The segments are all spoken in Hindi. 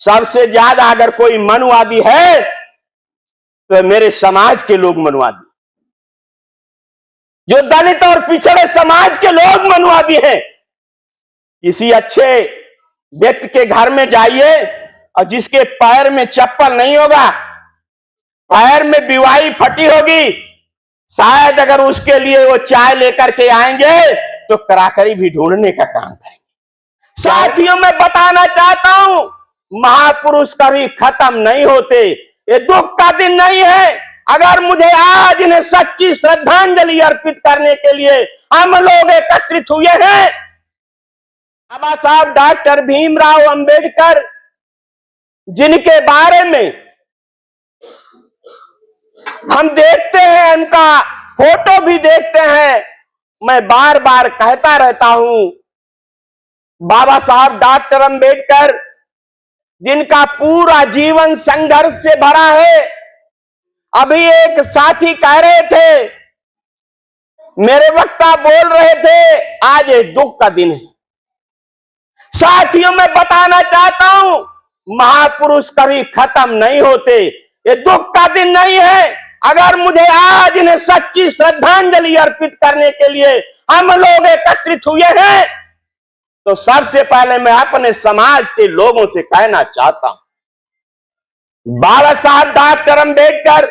सबसे ज्यादा अगर कोई मनुवादी है तो मेरे समाज के लोग मनुवादी, जो दलित और पिछड़े समाज के लोग मनुवादी हैं। किसी अच्छे व्यक्ति के घर में जाइए और जिसके पैर में चप्पल नहीं होगा, पैर में बिवाई फटी होगी, शायद अगर उसके लिए वो चाय लेकर के आएंगे तो कराकरी भी ढूंढने का काम करेंगे। साथियों, मैं बताना चाहता हूं, महापुरुष कभी खत्म नहीं होते। ये दुख का दिन नहीं है। अगर मुझे आज इन्हें सच्ची श्रद्धांजलि अर्पित करने के लिए हम लोग एकत्रित हुए हैं, बाबा साहब डॉक्टर भीमराव अंबेडकर, जिनके बारे में हम देखते हैं, उनका फोटो भी देखते हैं, मैं बार बार कहता रहता हूं, बाबा साहब डॉक्टर अंबेडकर जिनका पूरा जीवन संघर्ष से भरा है। अभी एक साथी कह रहे थे, मेरे वक्ता बोल रहे थे, आज एक दुख का दिन है। साथियों, मैं बताना चाहता हूं, महापुरुष कभी खत्म नहीं होते। ये दुख का दिन नहीं है। अगर मुझे आज इन्हें सच्ची श्रद्धांजलि अर्पित करने के लिए हम लोग एकत्रित हुए हैं, तो सबसे पहले मैं अपने समाज के लोगों से कहना चाहता हूं, बाबा साहब डॉक्टर अंबेडकर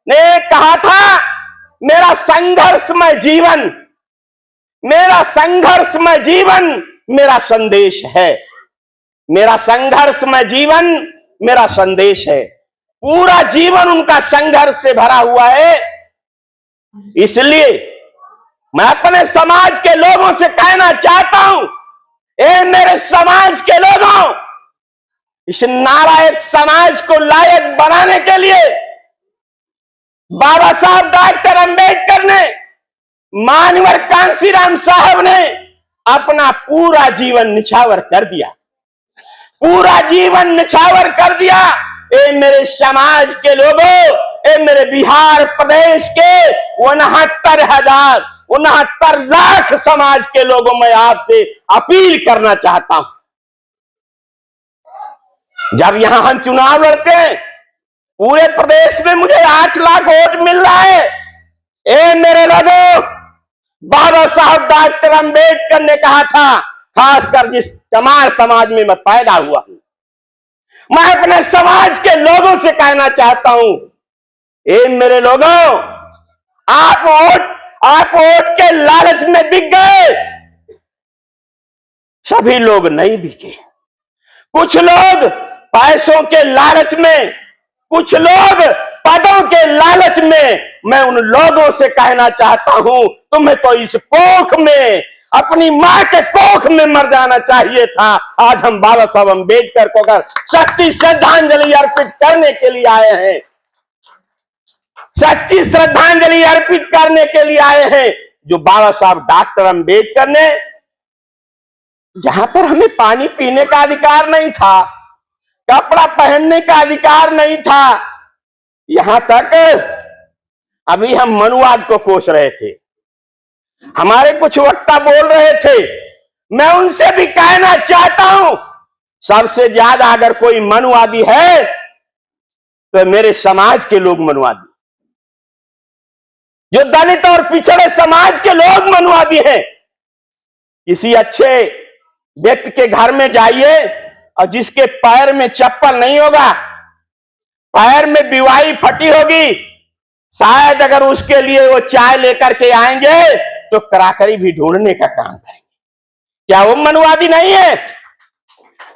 ने कहा था, मेरा संघर्षमय जीवन, मेरा संघर्षमय जीवन मेरा संदेश है। मेरा संघर्षमय जीवन मेरा संदेश है। पूरा जीवन उनका संघर्ष से भरा हुआ है। इसलिए मैं अपने समाज के लोगों से कहना चाहता हूं, ए मेरे समाज के लोगों, इस नालायक समाज को लायक बनाने के लिए बाबा साहब डॉक्टर अंबेडकर ने, मानवर कांशीराम साहब ने अपना पूरा जीवन निछावर कर दिया। पूरा जीवन निछावर कर दिया। ए मेरे समाज के लोगों, ए मेरे बिहार प्रदेश के 69 लाख समाज के लोगों, मैं आपसे अपील करना चाहता हूं, जब यहां हम चुनाव लड़ते हैं, पूरे प्रदेश में मुझे 8 लाख वोट मिल रहा है। ए मेरे लोगों, बाबा साहब डॉक्टर अंबेडकर ने कहा था, खासकर जिस चमार समाज में मैं पैदा हुआ हूं, मैं अपने समाज के लोगों से कहना चाहता हूं, ए मेरे लोगों, आप वोट के लालच में बिक गए। सभी लोग नहीं बिके। कुछ लोग पैसों के लालच में, कुछ लोग पदों के लालच में। मैं उन लोगों से कहना चाहता हूं, तुम्हें तो इस कोख में, अपनी मां के कोख में मर जाना चाहिए था। आज हम बाबा साहब अंबेडकर को अगर सच्ची श्रद्धांजलि अर्पित करने के लिए आए हैं, सच्ची श्रद्धांजलि अर्पित करने के लिए आए हैं, जो बाबा साहब डॉक्टर अंबेडकर ने, जहां पर हमें पानी पीने का अधिकार नहीं था, कपड़ा पहनने का अधिकार नहीं था, यहां तक अभी हम मनुवाद को कोस रहे थे। हमारे कुछ वक्ता बोल रहे थे, मैं उनसे भी कहना चाहता हूं, सबसे ज्यादा अगर कोई मनुवादी है तो मेरे समाज के लोग मनुवादी, जो दलित और पिछड़े समाज के लोग मनुवादी हैं। किसी अच्छे व्यक्ति के घर में जाइए और जिसके पैर में चप्पल नहीं होगा, पैर में बिवाई फटी होगी, शायद अगर उसके लिए वो चाय लेकर के आएंगे तो कराकरी भी ढूंढने का काम करेंगे। क्या वो मनुवादी नहीं है?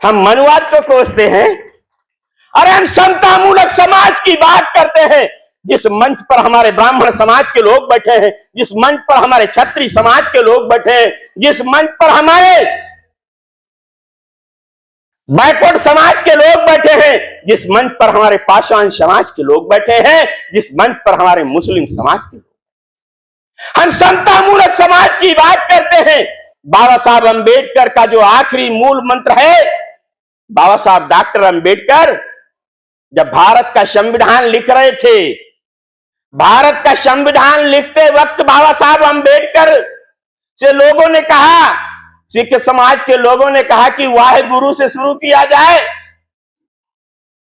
हम मनुवाद को कोसते हैं। अरे हम समता मूलक समाज की बात करते हैं। जिस मंच पर हमारे ब्राह्मण समाज के लोग बैठे हैं, जिस मंच पर हमारे क्षत्रिय समाज के लोग बैठे हैं, जिस मंच पर हमारे बैकवर्ड समाज के लोग बैठे हैं, जिस मंच पर हमारे पाषाण समाज के लोग बैठे हैं, जिस मंच पर हमारे मुस्लिम समाज के लोग, हम समता मूलक समाज की बात करते हैं। बाबा साहब अंबेडकर का जो आखिरी मूल मंत्र है, बाबा साहब डॉक्टर अंबेडकर जब भारत का संविधान लिख रहे थे, भारत का संविधान लिखते वक्त बाबा साहब अंबेडकर से लोगों ने कहा, सिख समाज के लोगों ने कहा कि वाहे गुरु से शुरू किया जाए,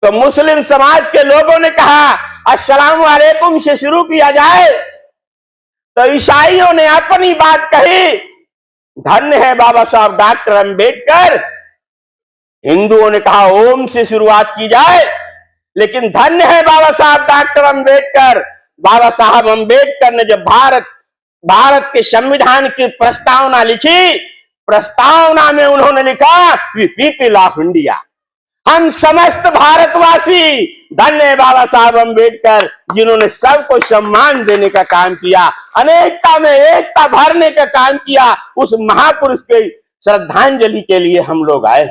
तो मुस्लिम समाज के लोगों ने कहा अस्सलाम वालेकुम से शुरू किया जाए, तो ईसाइयों ने अपनी बात कही, धन्य है बाबा साहब डॉक्टर अंबेडकर। हिंदुओं ने कहा ओम से शुरुआत की जाए, लेकिन धन्य है बाबा साहब डॉक्टर अंबेडकर। बाबा साहब अंबेडकर ने जब भारत के संविधान की प्रस्तावना लिखी, प्रस्तावना में उन्होंने लिखा वी पीपल ऑफ इंडिया, हम समस्त भारतवासी। धन्य है बाबा साहब अंबेडकर, जिन्होंने सबको सम्मान देने का काम किया, अनेकता में एकता भरने का काम किया। उस महापुरुष की श्रद्धांजलि के लिए हम लोग आए।